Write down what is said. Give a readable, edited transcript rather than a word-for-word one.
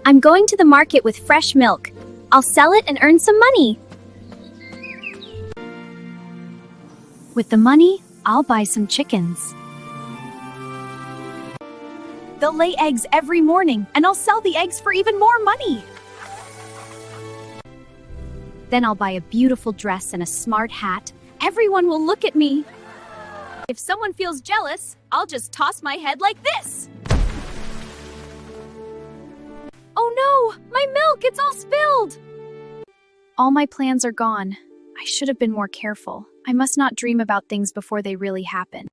I'm going to the market with fresh milk. I'll sell it and earn some money. With the money, I'll buy some chickens. They'll lay eggs every morning, and I'll sell the eggs for even more money. Then I'll buy a beautiful dress and a smart hat. Everyone will look at me. If someone feels jealous, I'll just toss my head like this. Oh no, my milk, it's all spilled. All my plans are gone. I should have been more careful. I must not dream about things before they really happen.